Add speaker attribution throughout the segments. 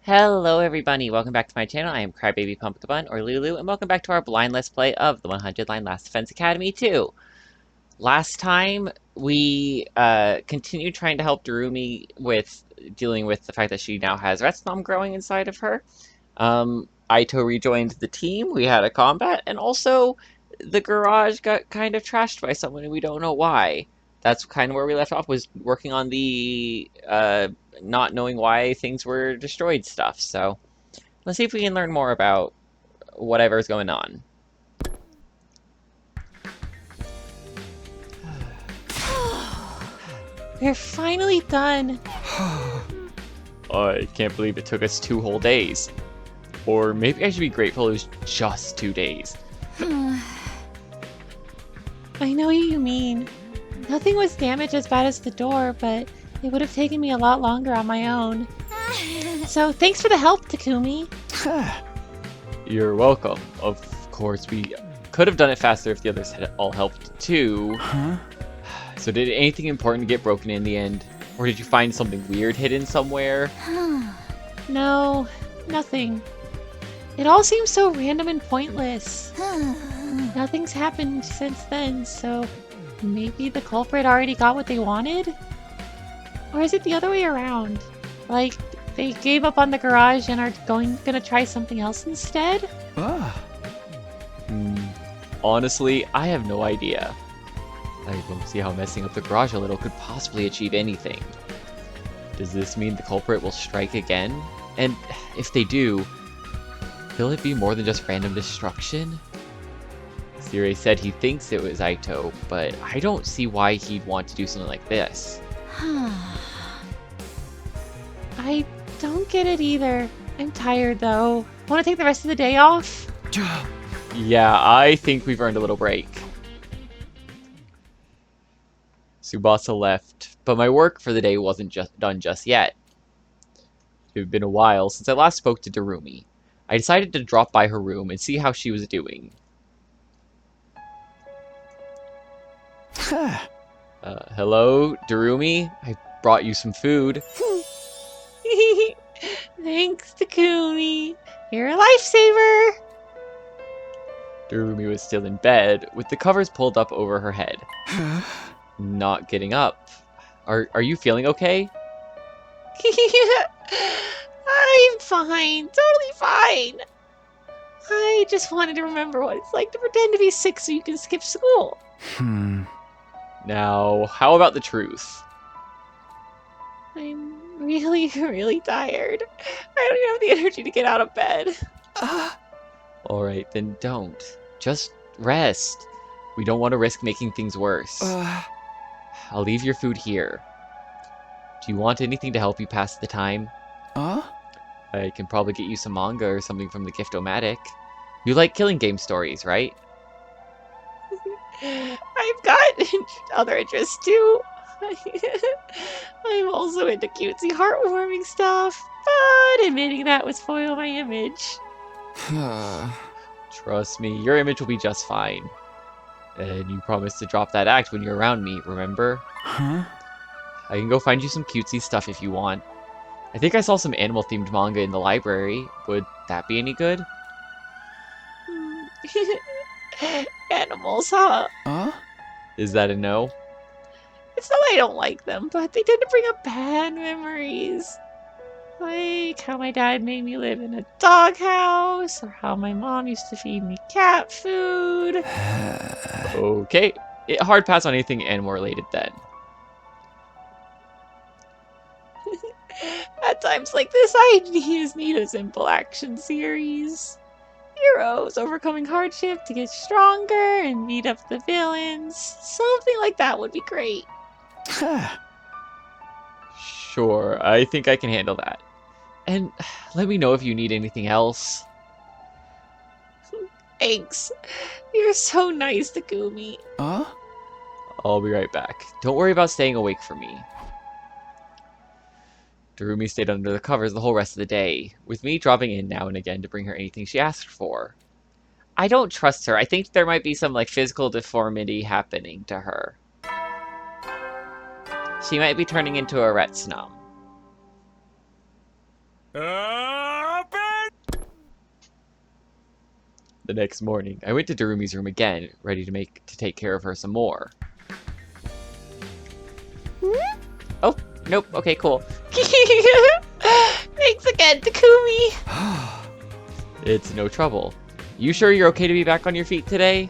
Speaker 1: Hello everybody, welcome back to my channel. I am Crybaby Pumpkabun, or Lulu, and welcome back to our blind Let's Play of the 100 Line Last Defense Academy 2. Last time, we continued trying to help Darumi with dealing with the fact that she now has Retsnom growing inside of her. Aito rejoined the team, we had a combat, and also the garage got kind of trashed by someone and we don't know why. That's kind of where we left off, was working on the not knowing why things were destroyed stuff. So let's see if we can learn more about whatever's going on. We're finally done. I can't believe it took us 2 whole days. Or maybe I should be grateful it was just 2 days.
Speaker 2: I know what you mean. Nothing was damaged as bad as the door, but it would have taken me a lot longer on my own. So thanks for the help, Takumi.
Speaker 1: You're welcome. Of course, we could have done it faster if the others had all helped too.
Speaker 3: Huh?
Speaker 1: So did anything important get broken in the end? Or did you find something weird hidden somewhere?
Speaker 2: No, nothing. It all seems so random and pointless. Nothing's happened since then, so maybe the culprit already got what they wanted? Or is it the other way around? Like, they gave up on the garage and are gonna try something else instead?
Speaker 1: Honestly, I have no idea. I don't see how messing up the garage a little could possibly achieve anything. Does this mean the culprit will strike again? And if they do, will it be more than just random destruction? Sire said he thinks it was Aito, but I don't see why he'd want to do something like this.
Speaker 2: I don't get it either. I'm tired though. Want to take the rest of the day off?
Speaker 1: Yeah, I think we've earned a little break. Tsubasa left, but my work for the day wasn't done just yet. It had been a while since I last spoke to Darumi. I decided to drop by her room and see how she was doing. Hello, Darumi? I brought you some food.
Speaker 2: Thanks, Takumi. You're a lifesaver.
Speaker 1: Darumi was still in bed, with the covers pulled up over her head. Not getting up. Are you feeling okay?
Speaker 2: I'm fine. Totally fine. I just wanted to remember what it's like to pretend to be sick so you can skip school.
Speaker 1: Now, how about the truth?
Speaker 2: I'm really, really tired. I don't even have the energy to get out of bed.
Speaker 1: Alright, then don't. Just rest. We don't want to risk making things worse. I'll leave your food here. Do you want anything to help you pass the time? I can probably get you some manga or something from the Gift-O-Matic. You like killing game stories, right?
Speaker 2: I've got other interests too. I'm also into cutesy, heartwarming stuff, but admitting that would spoil my image.
Speaker 1: Trust me, your image will be just fine. And you promised to drop that act when you're around me, remember? I can go find you some cutesy stuff if you want. I think I saw some animal-themed manga in the library. Would that be any good?
Speaker 2: Animals, huh?
Speaker 1: Is that a no?
Speaker 2: It's not that I don't like them, but they tend to bring up bad memories. Like how my dad made me live in a doghouse, or how my mom used to feed me cat food.
Speaker 1: Okay. Hard pass on anything animal-related then.
Speaker 2: At times like this, I just need a simple action series. Heroes overcoming hardship to get stronger and beat up the villains. Something like that would be great.
Speaker 1: Sure, I think I can handle that. And let me know if you need anything else.
Speaker 2: Thanks. You're so nice, Takumi.
Speaker 1: I'll be right back. Don't worry about staying awake for me. Darumi stayed under the covers the whole rest of the day, with me dropping in now and again to bring her anything she asked for. I don't trust her. I think there might be some, like, physical deformity happening to her. She might be turning into a Retsnom. The next morning, I went to Darumi's room again, ready to take care of her some more. Oh, nope. Okay, cool.
Speaker 2: Thanks again, Takumi.
Speaker 1: It's no trouble. You sure you're okay to be back on your feet today?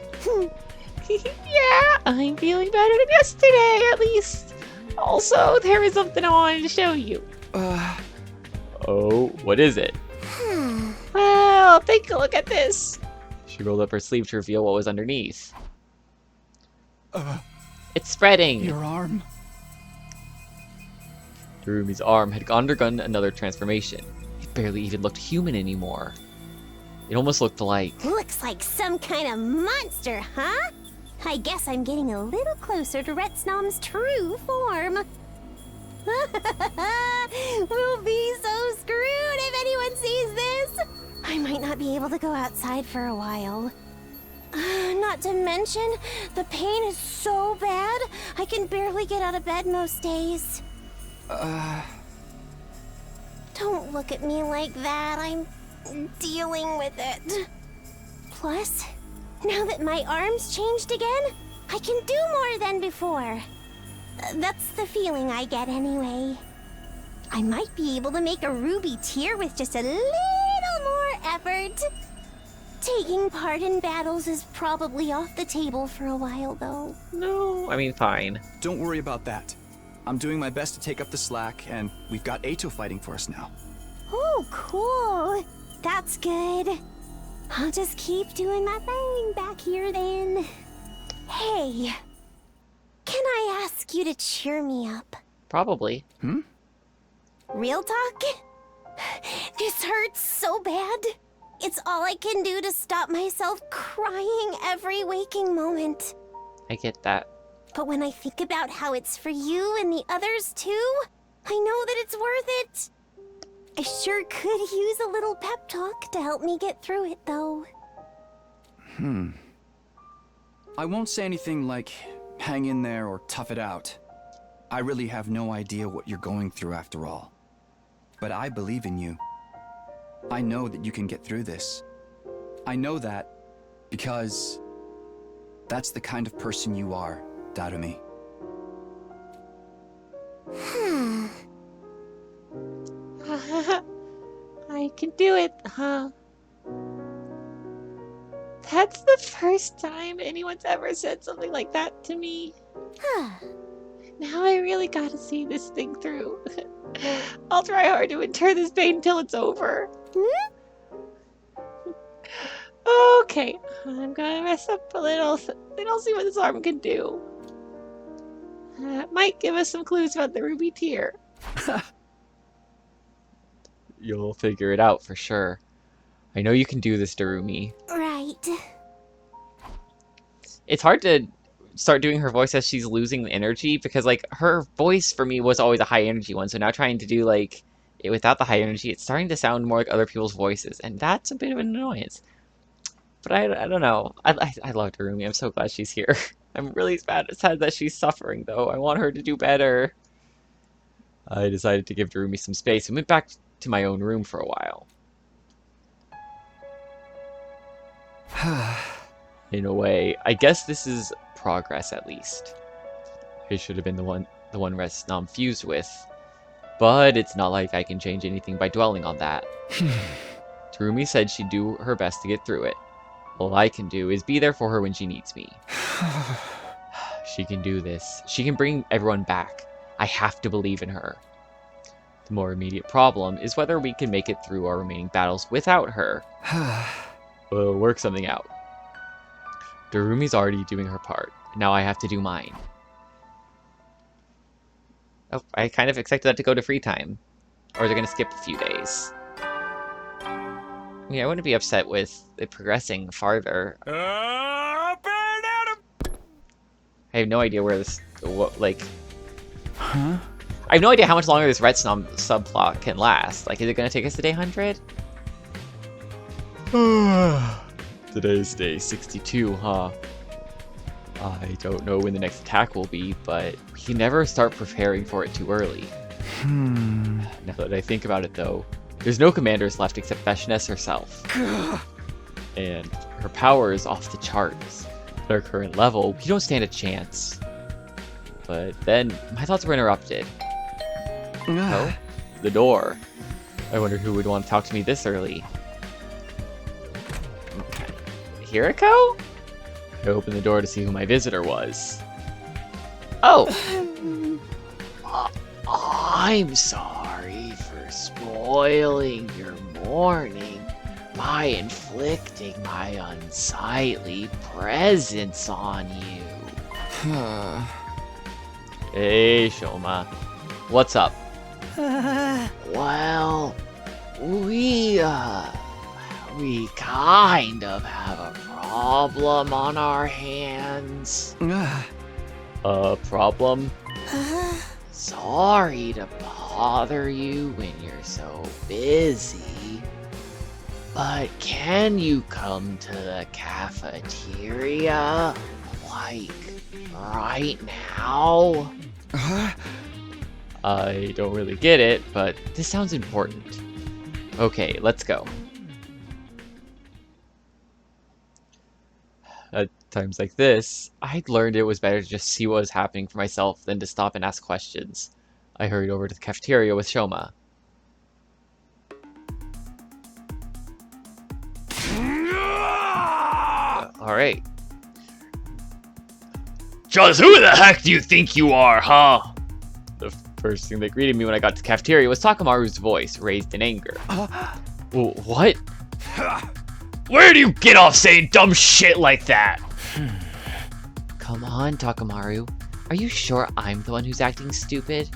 Speaker 2: Yeah, I'm feeling better than yesterday, at least. Also, there is something I wanted to show you.
Speaker 1: Oh, what is it?
Speaker 2: Well, take a look at this.
Speaker 1: She rolled up her sleeve to reveal what was underneath. It's spreading!
Speaker 3: Your arm.
Speaker 1: Darumi's arm had undergone another transformation. It barely even looked human anymore. It almost looked like...
Speaker 4: Looks like some kind of monster, huh? I guess I'm getting a little closer to Retsnom's true form. We'll be so screwed if anyone sees this. I might not be able to go outside for a while. Not to mention, the pain is so bad, I can barely get out of bed most days. Don't look at me like that. I'm dealing with it. Plus, now that my arm's changed again, I can do more than before. That's the feeling I get anyway. I might be able to make a ruby tear with just a little more effort. Taking part in battles is probably off the table for a while, though.
Speaker 1: No, I mean, fine.
Speaker 3: Don't worry about that. I'm doing my best to take up the slack, and we've got Ato fighting for us now.
Speaker 4: Oh, cool. That's good. I'll just keep doing my thing back here then. Hey, can I ask you to cheer me up?
Speaker 1: Probably.
Speaker 4: Real talk? This hurts so bad. It's all I can do to stop myself crying every waking moment.
Speaker 1: I get that.
Speaker 4: But when I think about how it's for you and the others too, I know that it's worth it. I sure could use a little pep talk to help me get through it, though.
Speaker 3: I won't say anything like, hang in there or tough it out. I really have no idea what you're going through after all. But I believe in you. I know that you can get through this. I know that because that's the kind of person you are, Darumi.
Speaker 2: I can do it, huh? That's the first time anyone's ever said something like that to me. Now I really gotta see this thing through. I'll try hard to endure this pain until it's over. Okay, I'm gonna rest up a little, then I'll see what this arm can do. That might give us some clues about the ruby tear.
Speaker 1: You'll figure it out for sure. I know you can do this, Darumi.
Speaker 4: Right.
Speaker 1: It's hard to start doing her voice as she's losing the energy, because like her voice for me was always a high energy one, so now trying to do like it without the high energy, it's starting to sound more like other people's voices, and that's a bit of an annoyance. But I don't know. I love Darumi. I'm so glad she's here. I'm really sad that she's suffering, though. I want her to do better. I decided to give Darumi some space and went back to my own room for a while. In a way, I guess this is progress at least. I should have been the one Retsnom fused with, but it's not like I can change anything by dwelling on that. Darumi said she'd do her best to get through it. All I can do is be there for her when she needs me. She can do this. She can bring everyone back. I have to believe in her. The more immediate problem is whether we can make it through our remaining battles without her. We'll work something out. Darumi's already doing her part. Now I have to do mine. Oh, I kind of expected that to go to free time. Or they're going to skip a few days. Yeah, I wouldn't be upset with it progressing farther. I have no idea where this,
Speaker 3: Huh?
Speaker 1: I have no idea how much longer this Retsnom subplot can last. Like, is it going to take us to day 100? Today's day 62, huh? I don't know when the next attack will be, but we can never start preparing for it too early. Now that I think about it, though, there's no commanders left except Veshness herself. And Her power is off the charts. At our current level, we don't stand a chance. But then, my thoughts were interrupted. Oh? The door. I wonder who would want to talk to me this early. Hiriko? I opened the door to see who my visitor was. Oh! I'm sorry for spoiling your morning by inflicting my unsightly presence on you. Hey, Shoma. What's up? Well, we kind of have a problem on our hands. A problem? Sorry to bother you when you're so busy, but can you come to the cafeteria, like, right now? I don't really get it, but this sounds important. Okay, let's go. At times like this, I'd learned it was better to just see what was happening for myself than to stop and ask questions. I hurried over to the cafeteria with Shoma. Alright. Just who the heck do you think you are, huh? The first thing that greeted me when I got to the cafeteria was Takamaru's voice, raised in anger. What? Where do you get off saying dumb shit like that? Come on, Takamaru. Are you sure I'm the one who's acting stupid?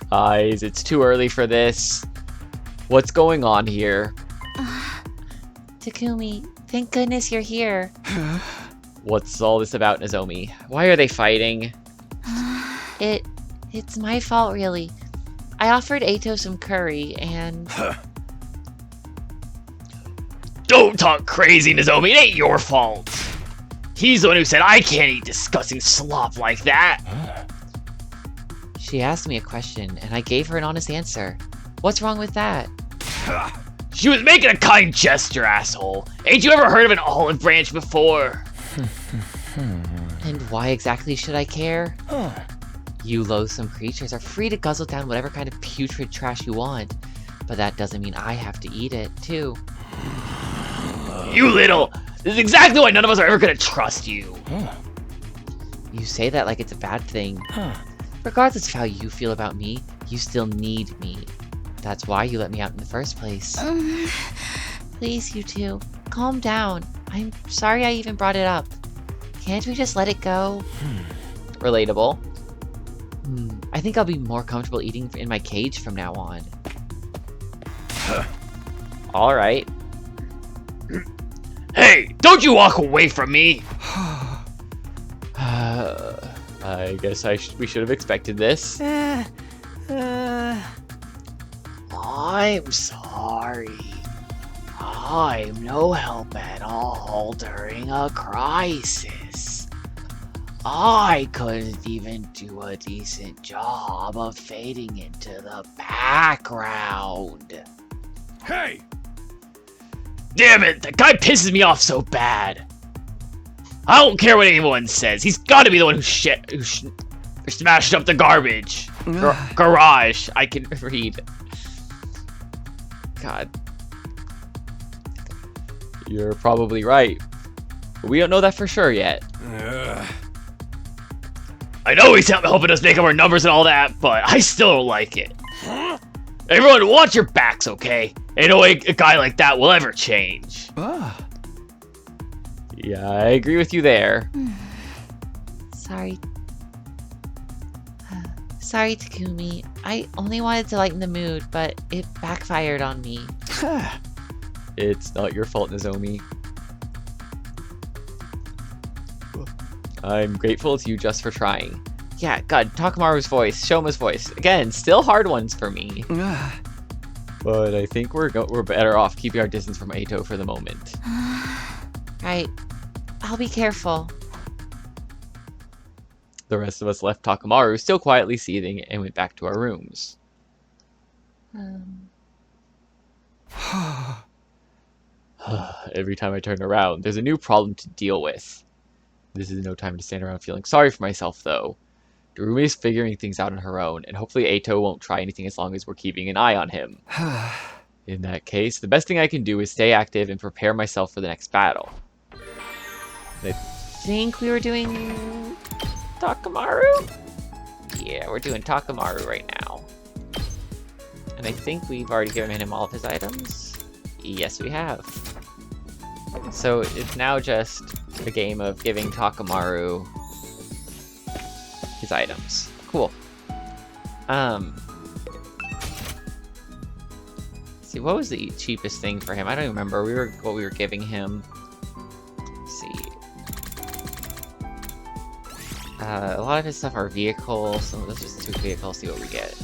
Speaker 1: Guys, it's too early for this. What's going on here?
Speaker 2: Takumi, thank goodness you're here.
Speaker 1: What's all this about, Nozomi? Why are they fighting?
Speaker 2: It's my fault, really. I offered Eito some curry, and...
Speaker 1: Don't talk crazy, Nozomi. It ain't your fault. He's the one who said I can't eat disgusting slop like that. She asked me a question, and I gave her an honest answer. What's wrong with that? She was making a kind gesture, asshole. Ain't you ever heard of an olive branch before? And why exactly should I care? You loathsome creatures are free to guzzle down whatever kind of putrid trash you want, but that doesn't mean I have to eat it, too. You little! This is exactly why none of us are ever gonna trust you! You say that like it's a bad thing. Regardless of how you feel about me, you still need me. That's why you let me out in the first place.
Speaker 2: Please, you two, calm down. I'm sorry I even brought it up. Can't we just let it go?
Speaker 1: Relatable. I think I'll be more comfortable eating in my cage from now on. Alright. Hey, don't you walk away from me! I guess we should have expected this. I'm sorry. I'm no help at all during a crisis. I couldn't even do a decent job of fading into the background. Hey! Damn it, that guy pisses me off so bad. I don't care what anyone says. He's gotta be the one who smashed up the garbage. Garage. I can read. God. You're probably right. But we don't know that for sure yet. I know he's helping us make up our numbers and all that, but I still don't like it. Everyone, watch your backs, okay? Ain't no way a guy like that will ever change. Yeah, I agree with you there.
Speaker 2: Sorry. Sorry, Takumi. I only wanted to lighten the mood, but it backfired on me.
Speaker 1: It's not your fault, Nozomi. I'm grateful to you just for trying. Yeah, God, Takamaru's voice, Shoma's voice. Again, still hard ones for me. But I think we're better off keeping our distance from Eito for the moment.
Speaker 2: Right. I'll be careful.
Speaker 1: The rest of us left Takamaru still quietly seething and went back to our rooms. every time I turn around. There's a new problem to deal with. This is no time to stand around feeling sorry for myself, though. Darumi is figuring things out on her own, and hopefully Eito won't try anything as long as we're keeping an eye on him. In that case, the best thing I can do is stay active and prepare myself for the next battle.
Speaker 2: I think we were doing Takamaru?
Speaker 1: Yeah, we're doing Takamaru right now. And I think we've already given him all of his items. Yes, we have. So it's now just a game of giving Takamaru his items. Cool. See, what was the cheapest thing for him? I don't remember. What we were giving him. Let's see. A lot of his stuff are vehicles, so let's just do vehicles, see what we get.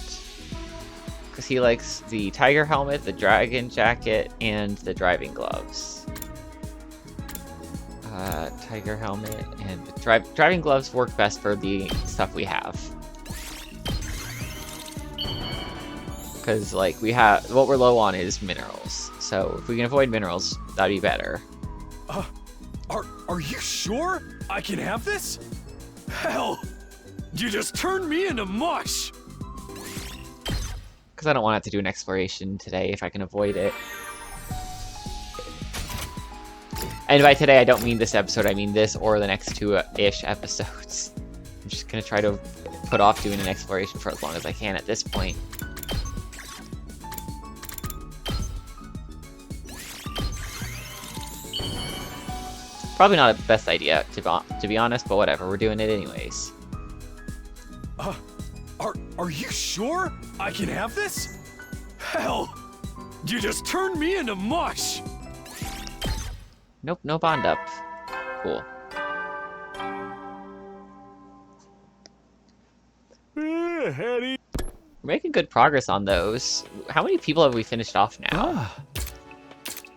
Speaker 1: Because he likes the tiger helmet, the dragon jacket, and the driving gloves. Tiger helmet and driving gloves work best for the stuff we have. Because, like, what we're low on is minerals. So if we can avoid minerals, that'd be better.
Speaker 5: Are you sure I can have this? Hell, you just turned me into mush!
Speaker 1: Because I don't want to have to do an exploration today if I can avoid it. And by today, I don't mean this episode, I mean this or the next two-ish episodes. I'm just going to try to put off doing an exploration for as long as I can at this point. Probably not a best idea, to be honest, but whatever, we're doing it anyways.
Speaker 5: Are you sure I can have this? Hell, you just turned me into mush!
Speaker 1: Nope, no bond up. Cool.
Speaker 5: We're
Speaker 1: making good progress on those. How many people have we finished off now?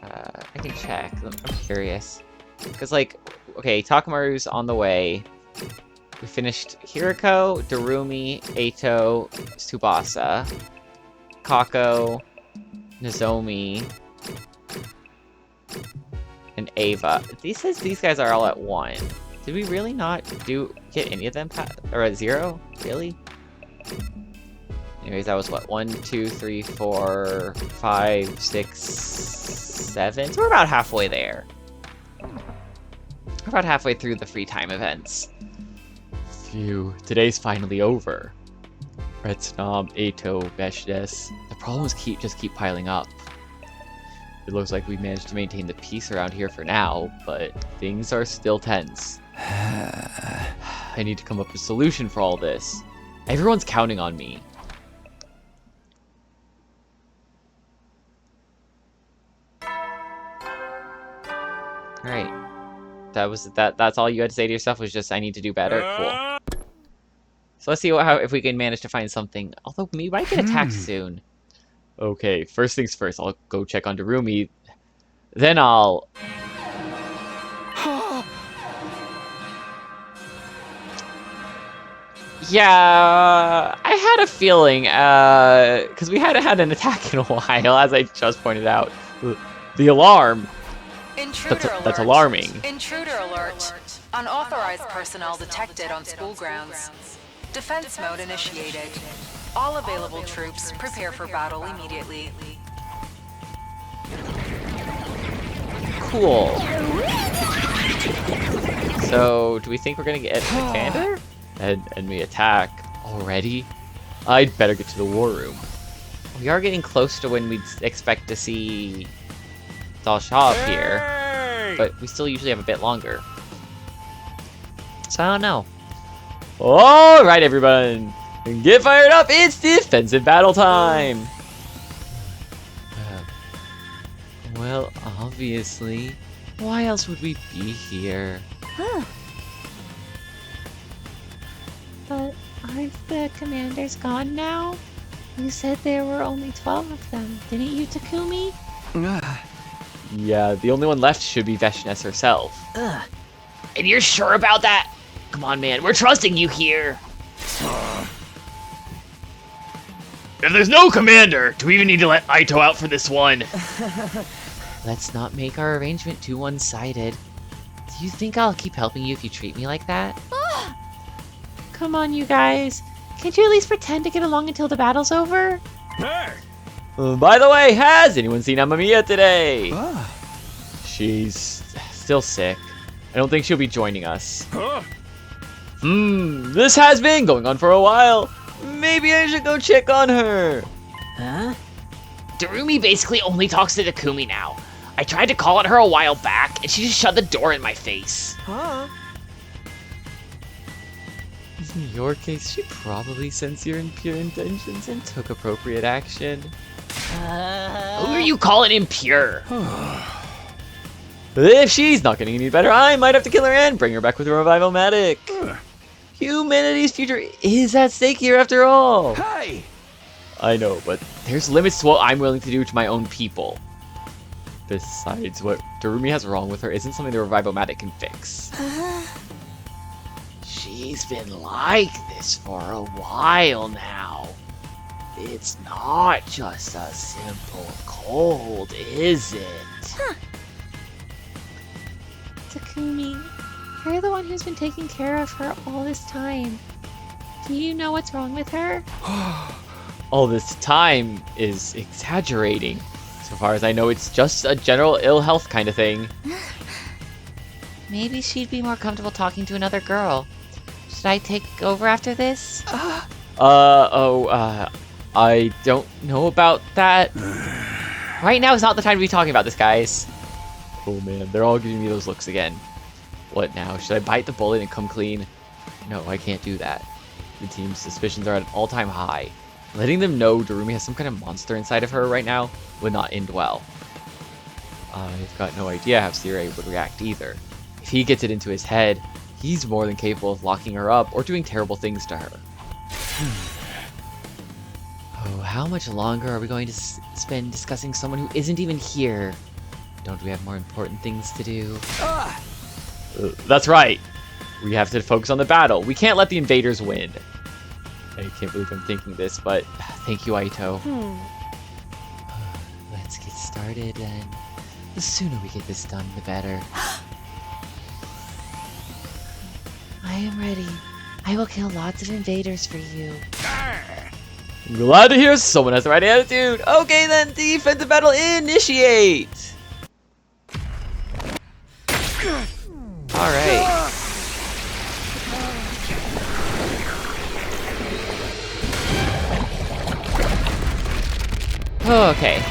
Speaker 1: I can check. I'm curious. Because, like, okay, Takamaru's on the way. We finished Hiriko, Darumi, Eito, Tsubasa, Kako, Nozomi, and Ava. These guys are all at 1. Did we really not get any of them or at 0? Really? Anyways, that was what? 1, 2, 3, 4, 5, 6, 7. So we're about halfway there. We're about halfway through the free time events. Phew, today's finally over. Red Snob, Eito, Veshdes. The problems just keep piling up. It looks like we managed to maintain the peace around here for now, but things are still tense. I need to come up with a solution for all this. Everyone's counting on me. Alright. That's all you had to say to yourself was just I need to do better? Cool. So let's see if we can manage to find something. Although we might get attacked soon. Okay, first things first, I'll go check on Darumi. Then I'll... Yeah, I had a feeling, because we hadn't had an attack in a while, as I just pointed out. The alarm! That's alarming.
Speaker 6: Intruder alert. Unauthorized personnel detected on school grounds. Defense mode initiated. All available troops prepare for battle immediately.
Speaker 1: Cool. So, do we think we're gonna get Commander? And we attack already? I'd better get to the war room. We are getting close to when we'd expect to see Dal Shah appear, but we still usually have a bit longer. So I don't know. Alright everyone, get fired up, it's defensive battle time! Well, obviously. Why else would we be here?
Speaker 2: But aren't the commanders gone now? You said there were only 12 of them, didn't you, Takumi?
Speaker 1: Yeah, the only one left should be Veshdes herself.
Speaker 7: Ugh. And you're sure about that? Come on, man, we're trusting you here. If there's no commander, do we even need to let Eito out for this one?
Speaker 1: let's not make our arrangement too one-sided. Do you think I'll keep helping you if you treat me like that?
Speaker 2: Come on, you guys. Can't you at least pretend to get along until the battle's over?
Speaker 5: Hey!
Speaker 1: By the way, has anyone seen Amamiya today?
Speaker 3: Ah,
Speaker 1: She's still sick. I don't think she'll be joining us.
Speaker 5: Huh?
Speaker 1: This has been going on for a while. Maybe I should go check on her.
Speaker 7: Huh? Darumi basically only talks to Takumi now. I tried to call on her a while back, and she just shut the door in my face.
Speaker 6: Huh?
Speaker 1: In your case, she probably sensed your impure intentions and took appropriate action.
Speaker 7: Who are you calling impure?
Speaker 1: If she's not getting any better, I might have to kill her and bring her back with a Revival-matic. Humanity's future is at stake here after all.
Speaker 5: Hey!
Speaker 1: I know, but there's limits to what I'm willing to do to my own people. Besides, what Darumi has wrong with her isn't something the Revival-matic can fix.
Speaker 7: She's been like this for a while now. It's not just a simple cold, is it?
Speaker 2: Takumi, you're the one who's been taking care of her all this time. Do you know what's wrong with her?
Speaker 1: All this time is exaggerating. So far as I know, it's just a general ill health kind of thing.
Speaker 2: Maybe she'd be more comfortable talking to another girl. Should I take over after this?
Speaker 1: I don't know about that. Right now is not the time to be talking about this, guys. Oh man, they're all giving me those looks again. What now? Should I bite the bullet and come clean? No, I can't do that. The team's suspicions are at an all-time high. Letting them know Darumi has some kind of monster inside of her right now would not end well. I've got no idea how Sirei would react either. If he gets it into his head, he's more than capable of locking her up or doing terrible things to her. Oh, how much longer are we going to spend discussing someone who isn't even here? Don't we have more important things to do? That's right. We have to focus on the battle. We can't let the invaders win. I can't believe I'm thinking this, but thank you, Aito. Let's get started then. The sooner we get this done, the better.
Speaker 2: I am ready. I will kill lots of invaders for you.
Speaker 1: I'm glad to hear someone has the right attitude. Okay then, defensive battle initiate. Alright. Okay.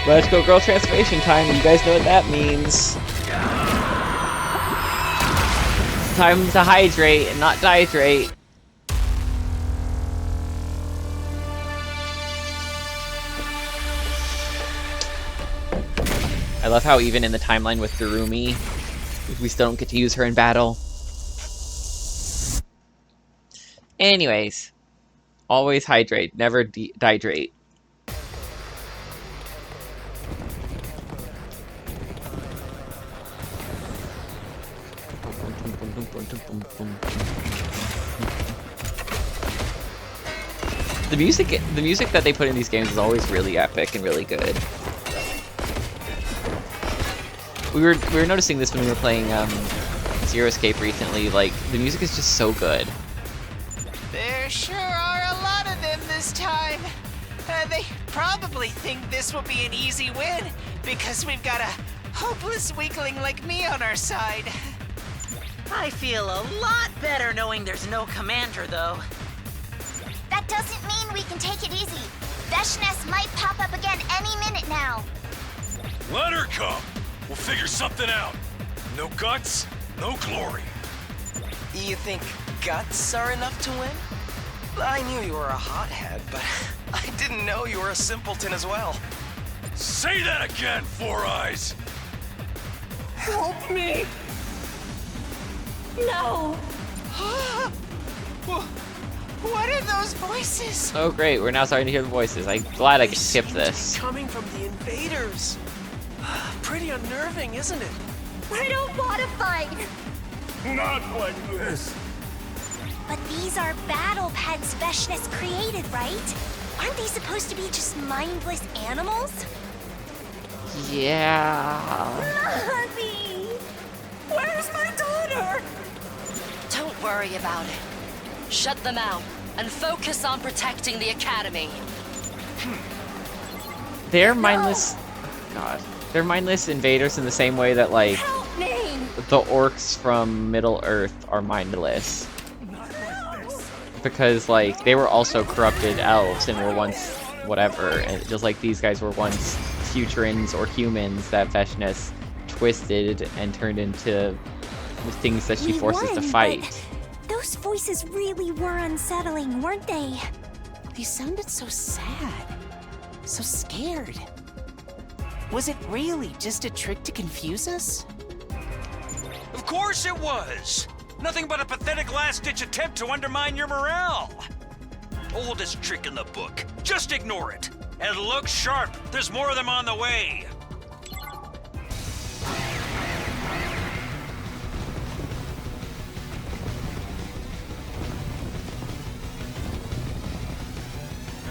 Speaker 1: Let's go girl transformation time. You guys know what that means. Time to hydrate and not dehydrate. I love how even in the timeline with Darumi, we still don't get to use her in battle. Anyways, always hydrate, never dehydrate. The music that they put in these games is always really epic and really good. We were noticing this when we were playing Zero Escape recently. Like, the music is just so good.
Speaker 8: There sure are a lot of them this time. They probably think this will be an easy win because we've got a hopeless weakling like me on our side.
Speaker 9: I feel a lot better knowing there's no commander, though.
Speaker 4: That doesn't mean we can take it easy. Veshness might pop up again any minute now.
Speaker 5: Let her come. We'll figure something out. No guts, no glory.
Speaker 8: You think guts are enough to win? I knew you were a hothead, but I didn't know you were a simpleton as well.
Speaker 5: Say that again, Four Eyes.
Speaker 8: Help me!
Speaker 9: No!
Speaker 8: What are those voices?
Speaker 1: Oh great, we're now starting to hear the voices. I'm glad I could skip this.
Speaker 8: Coming from the invaders. Pretty unnerving, isn't it?
Speaker 4: I don't want to fight.
Speaker 5: Not like this.
Speaker 4: But these are battle pets Veshness created, right? Aren't they supposed to be just mindless animals?
Speaker 1: Yeah.
Speaker 4: Mommy! Where's my daughter?
Speaker 10: Don't worry about it. Shut them out and focus on protecting the Academy.
Speaker 1: They're mindless. God. They're mindless invaders in the same way that, like,
Speaker 4: Help me!
Speaker 1: the orcs from Middle Earth are mindless. Because, like, they were also corrupted elves and were once whatever. And just like these guys were once futurins or humans that Veshness twisted and turned into the things that she
Speaker 4: We
Speaker 1: forces to
Speaker 4: won,
Speaker 1: fight.
Speaker 4: but those voices really were unsettling, weren't they?
Speaker 8: They sounded so sad. So scared. Was it really just a trick to confuse us?
Speaker 5: Of course it was! Nothing but a pathetic last-ditch attempt to undermine your morale! Oldest trick in the book. Just ignore it. And look sharp. There's more of them on the way.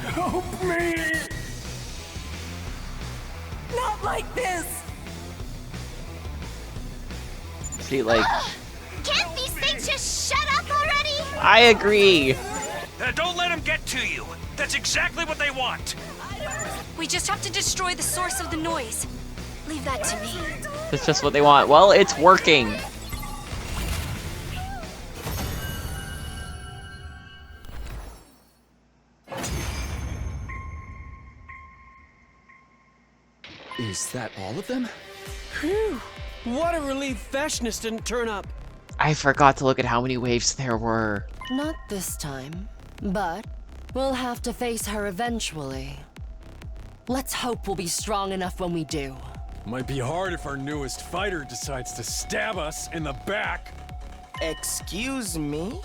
Speaker 8: Help me! Not like this!
Speaker 1: See, like,
Speaker 4: Can't these things just shut up already?
Speaker 1: I agree.
Speaker 5: Don't let them get to you. That's exactly what they want.
Speaker 10: We just have to destroy the source of the noise. Leave that to me.
Speaker 1: That's just what they want. Well, it's working.
Speaker 3: Is that all of them?
Speaker 11: Phew! What a relief Veshness didn't turn up.
Speaker 1: I forgot to look at how many waves there were.
Speaker 10: Not this time, but we'll have to face her eventually. Let's hope we'll be strong enough when we do.
Speaker 5: Might be hard if our newest fighter decides to stab us in the back.
Speaker 12: Excuse me?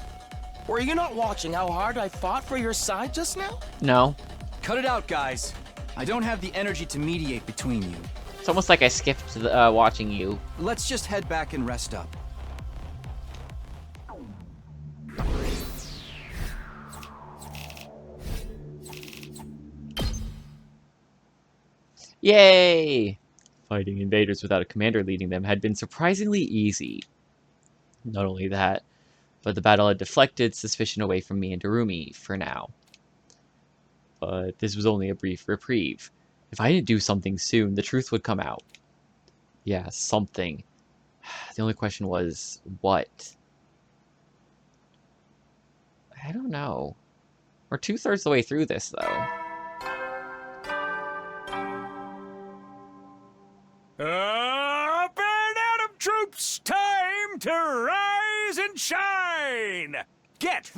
Speaker 12: Were you not watching how hard I fought for your side just now?
Speaker 1: No.
Speaker 3: Cut it out, guys. I don't have the energy to mediate between you.
Speaker 1: It's almost like I skipped the, watching you.
Speaker 3: Let's just head back and rest up.
Speaker 1: Yay! Fighting invaders without a commander leading them had been surprisingly easy. Not only that, but the battle had deflected suspicion away from me and Darumi, for now. But this was only a brief reprieve. If I didn't do something soon, the truth would come out. Yeah, something. The only question was, what? I don't know. We're 2/3 the way through this, though.
Speaker 5: Up and Atom troops! Time to rise and shine! Get...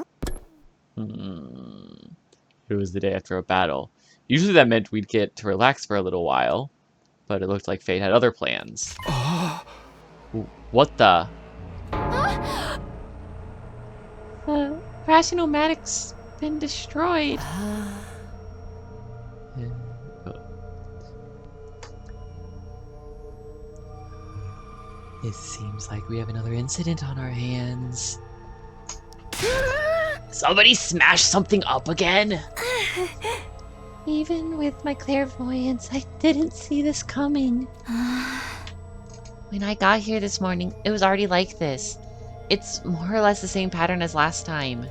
Speaker 1: It was the day after a battle. Usually that meant we'd get to relax for a little while, but it looked like fate had other plans. What the?
Speaker 2: The Rationomatic's been destroyed.
Speaker 1: It seems like we have another incident on our hands. Somebody smashed something up again?
Speaker 2: Even with my clairvoyance, I didn't see this coming.
Speaker 1: When I got here this morning, it was already like this. It's more or less the same pattern as last time.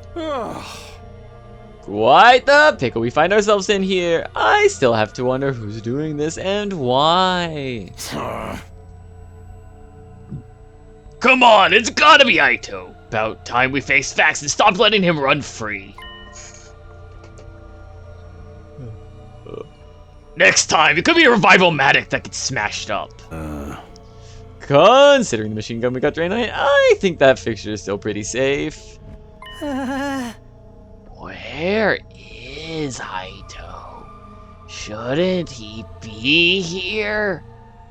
Speaker 1: Quite the pickle we find ourselves in here. I still have to wonder who's doing this and why.
Speaker 7: Come on, it's gotta be Aito. About time we face facts and stop letting him run free. Next time, it could be a Revival-matic that gets smashed up.
Speaker 1: Considering the machine gun we got drained on, I think that fixture is still pretty safe.
Speaker 7: Where is Aito? Shouldn't he be here?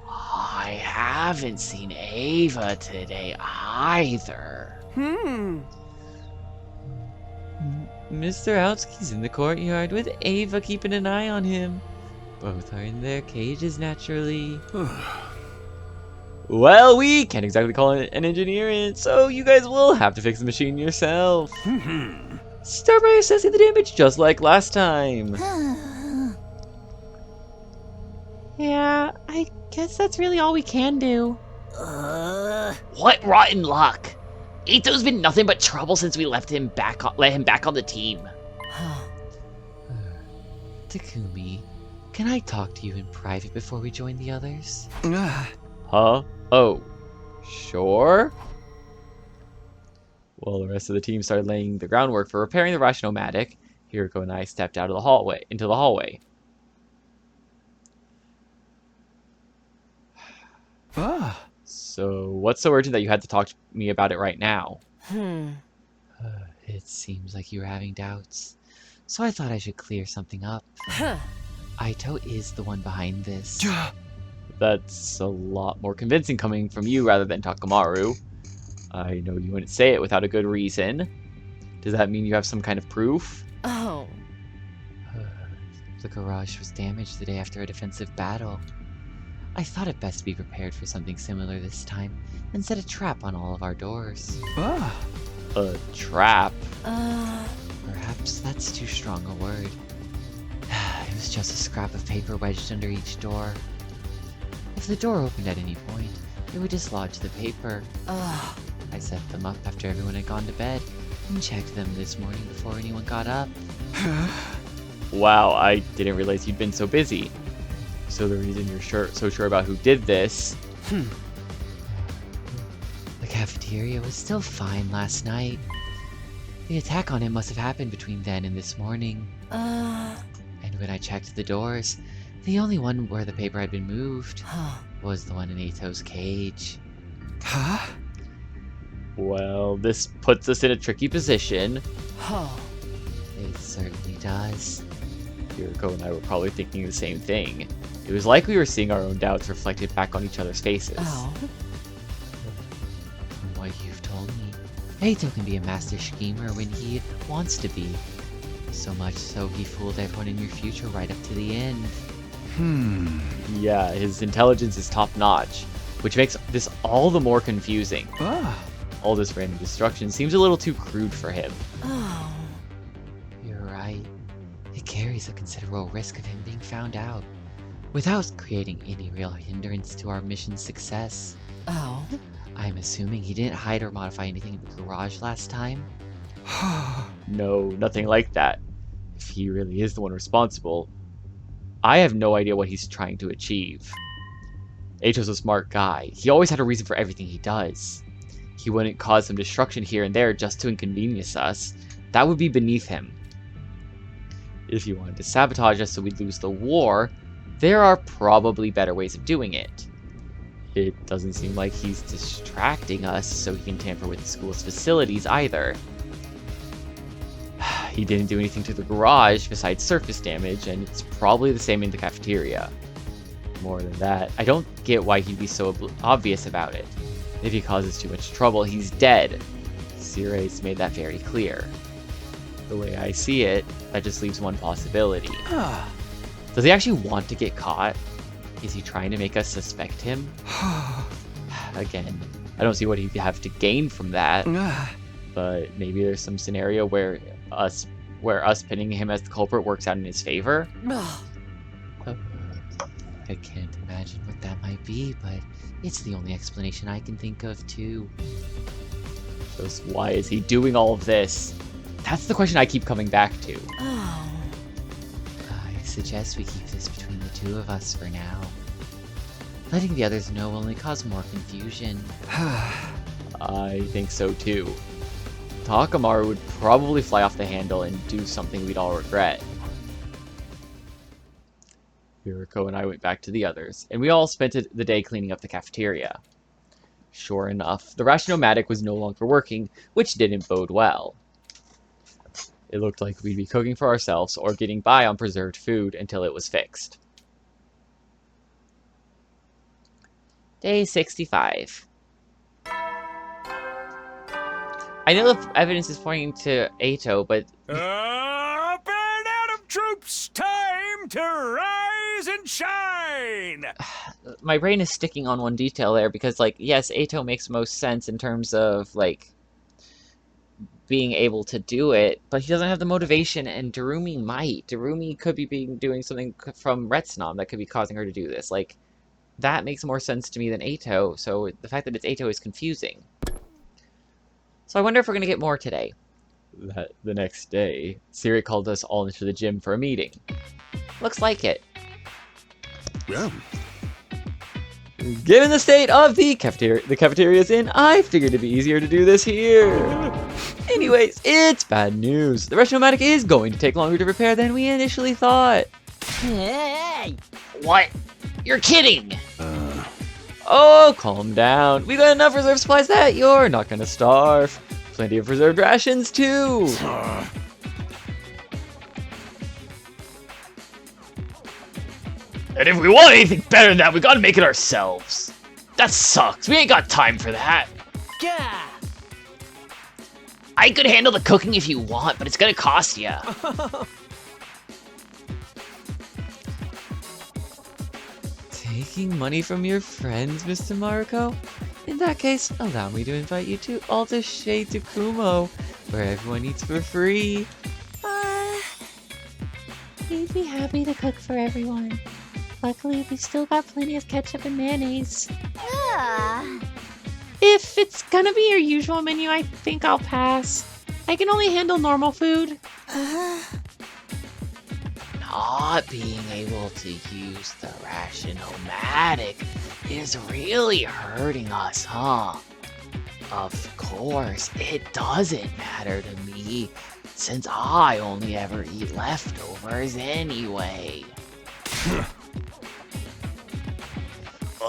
Speaker 7: I haven't seen Ava today either.
Speaker 1: Mr. Outsky's in the courtyard with Ava keeping an eye on him. Both are in their cages naturally. Well, we can't exactly call an engineer in, so you guys will have to fix the machine yourself. Start by assessing the damage just like last time.
Speaker 2: Yeah, I guess that's really all we can do.
Speaker 7: What rotten luck! Ito's been nothing but trouble since we let him back on the team.
Speaker 1: Takumi, can I talk to you in private before we join the others? Huh? Oh, sure. Well, the rest of the team started laying the groundwork for repairing the Rash-O-Matic. Hiroko and I stepped out of the hallway into the hallway. So, what's so urgent that you had to talk to me about it right now? It seems like you were having doubts, so I thought I should clear something up. Ito is the one behind this. That's a lot more convincing coming from you rather than Takamaru. I know you wouldn't say it without a good reason. Does that mean you have some kind of proof?
Speaker 10: Oh.
Speaker 1: The garage was damaged the day after a defensive battle. I thought it best to be prepared for something similar this time and set a trap on all of our doors. A trap? Perhaps that's too strong a word. It was just a scrap of paper wedged under each door. If the door opened at any point, it would dislodge the paper. I set them up after everyone had gone to bed and checked them this morning before anyone got up. Wow, I didn't realize you'd been so busy. So the reason you're so sure about who did this... The cafeteria was still fine last night. The attack on him must have happened between then and this morning. And when I checked the doors, the only one where the paper had been moved was the one in Ito's cage. Well, this puts us in a tricky position. It certainly does. Hiroko and I were probably thinking the same thing. It was like we were seeing our own doubts reflected back on each other's faces. From what you've told me, Ito can be a master schemer when he wants to be. So much so he fooled everyone in your future right up to the end. Yeah, his intelligence is top-notch, which makes this all the more confusing. All this random destruction seems a little too crude for him. You're right. It carries a considerable risk of him being found out, without creating any real hindrance to our mission's success. I'm assuming he didn't hide or modify anything in the garage last time? No, nothing like that. If he really is the one responsible, I have no idea what he's trying to achieve. Ito's a smart guy. He always had a reason for everything he does. He wouldn't cause some destruction here and there just to inconvenience us. That would be beneath him. If he wanted to sabotage us so we'd lose the war, there are probably better ways of doing it. It doesn't seem like he's distracting us so he can tamper with the school's facilities either. He didn't do anything to the garage besides surface damage, and it's probably the same in the cafeteria. More than that, I don't get why he'd be so obvious about it. If he causes too much trouble, he's dead. Sirai's made that very clear. The way I see it, that just leaves one possibility. Does he actually want to get caught? Is he trying to make us suspect him? Again, I don't see what he'd have to gain from that. But maybe there's some scenario where us pinning him as the culprit works out in his favor? I can't imagine what that might be, but it's the only explanation I can think of, too. Just why is he doing all of this? That's the question I keep coming back to. I suggest we keep this between the two of us for now. Letting the others know will only cause more confusion. I think so, too. Takamaru would probably fly off the handle and do something we'd all regret. Hiroko and I went back to the others, and we all spent the day cleaning up the cafeteria. Sure enough, the Rash-O-Matic was no longer working, which didn't bode well. It looked like we'd be cooking for ourselves or getting by on preserved food until it was fixed. Day 65. I know the evidence is pointing to Ito, but...
Speaker 5: Up and Adam troops! Time to rise and shine!
Speaker 1: my brain is sticking on one detail there because, like, yes, Eito makes most sense in terms of, like, being able to do it, but he doesn't have the motivation, and Darumi might. Darumi could be doing something from Retsunom that could be causing her to do this. Like, that makes more sense to me than Eito, so the fact that it's Eito is confusing. So I wonder if we're going to get more today. The next day, Siri called us all into the gym for a meeting. Looks like it.
Speaker 13: Yeah.
Speaker 1: Given the state of the cafeteria's in, I figured it'd be easier to do this here. Anyways, it's bad news. The Rush-O-Matic is going to take longer to repair than we initially thought.
Speaker 9: Hey!
Speaker 7: What? You're kidding!
Speaker 1: Oh, calm down. We got enough reserve supplies that you're not gonna starve. Plenty of reserved rations, too.
Speaker 7: And if we want anything better than that, we gotta make it ourselves. That sucks. We ain't got time for that.
Speaker 9: Gah!
Speaker 7: I could handle the cooking if you want, but it's gonna cost ya.
Speaker 1: Taking money from your friends, Mr. Maruko? In that case, allow me to invite you to Alta Shade Kumo, where everyone eats for free.
Speaker 2: We'd be happy to cook for everyone. Luckily, we still got plenty of ketchup and mayonnaise. If it's gonna be your usual menu, I think I'll pass. I can only handle normal food.
Speaker 7: Not being able to use the Ration-O-Matic is really hurting us, huh? Of course, it doesn't matter to me, since I only ever eat leftovers anyway.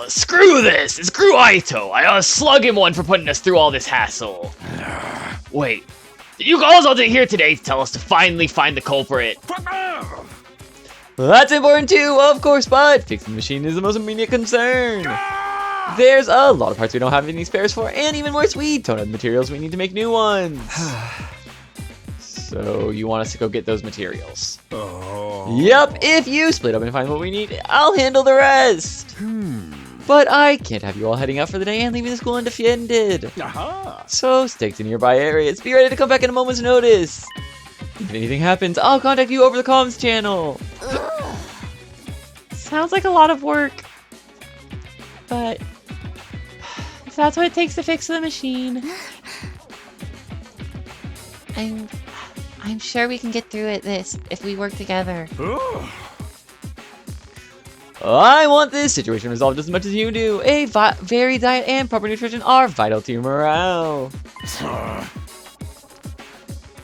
Speaker 7: Screw this! And screw Aito! I ought to slug him one for putting us through all this hassle. Wait, did you calls all here today to tell us to finally find the culprit?
Speaker 1: Well, that's important too, of course, but fixing the machine is the most immediate concern. There's a lot of parts we don't have any spares for, and even worse, we don't have the materials we need to make new ones. So you want us to go get those materials? Yep, if you split up and find what we need, I'll handle the rest. But I can't have you all heading out for the day and leaving the school undefended. So stick to nearby areas. Be ready to come back at a moment's notice. If anything happens, I'll contact you over the comms channel.
Speaker 2: Sounds like a lot of work. But if that's what it takes to fix the machine.
Speaker 14: I'm sure we can get through it if we work together.
Speaker 1: I want this situation resolved as much as you do. A varied diet and proper nutrition are vital to your morale.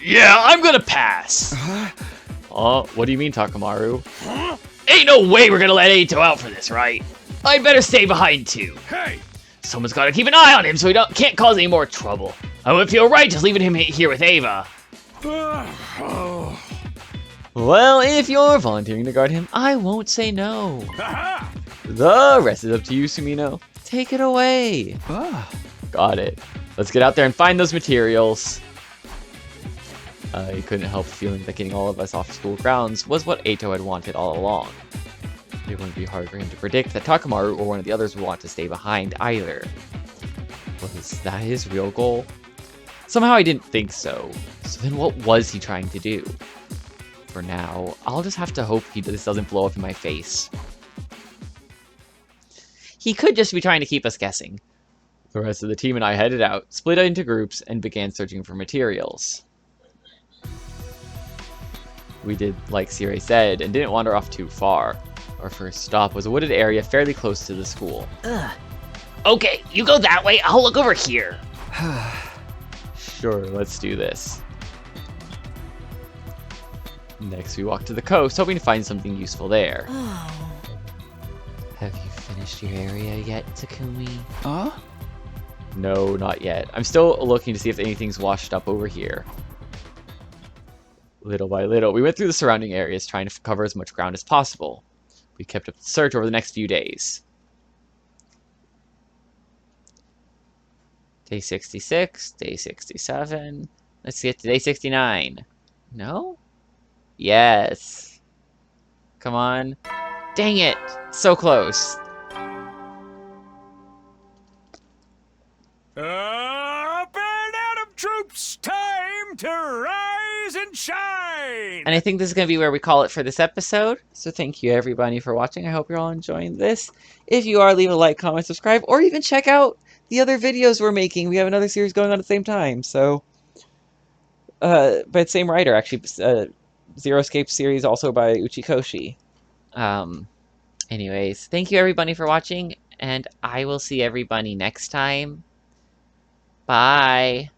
Speaker 7: Yeah, I'm gonna pass.
Speaker 1: What do you mean, Takamaru?
Speaker 7: Ain't no way we're gonna let Eito out for this, right? I'd better stay behind too.
Speaker 13: Hey!
Speaker 7: Someone's gotta keep an eye on him so he can't cause any more trouble. I wouldn't feel right just leaving him here with Ava.
Speaker 1: Well, if you're volunteering to guard him, I won't say no. The rest is up to you, Sumino. Take it away. Got it. Let's get out there and find those materials. He couldn't help feeling that getting all of us off school grounds was what Eito had wanted all along. It wouldn't be hard for him to predict that Takamaru or one of the others would want to stay behind either. Was that his real goal? Somehow I didn't think so. So then what was he trying to do? For now, I'll just have to hope this doesn't blow up in my face. He could just be trying to keep us guessing. The rest of the team and I headed out, split into groups, and began searching for materials. We did like Siri said, and didn't wander off too far. Our first stop was a wooded area fairly close to the school.
Speaker 7: Okay, you go that way, I'll look over here.
Speaker 1: Sure, let's do this. Next, we walked to the coast, hoping to find something useful there. Have you finished your area yet, Takumi? No, not yet. I'm still looking to see if anything's washed up over here. Little by little, we went through the surrounding areas, trying to cover as much ground as possible. We kept up the search over the next few days. Day 66, day 67. Let's get to day 69. No? Yes. Come on. Dang it! So close.
Speaker 5: Up and out of troops, time to rise and shine!
Speaker 1: And I think this is going to be where we call it for this episode. So thank you everybody for watching. I hope you're all enjoying this. If you are, leave a like, comment, subscribe, or even check out the other videos we're making. We have another series going on at the same time. So, by the same writer, actually. Zero Escape series, also by Uchikoshi. Anyways, thank you everybody for watching, and I will see everybody next time. Bye.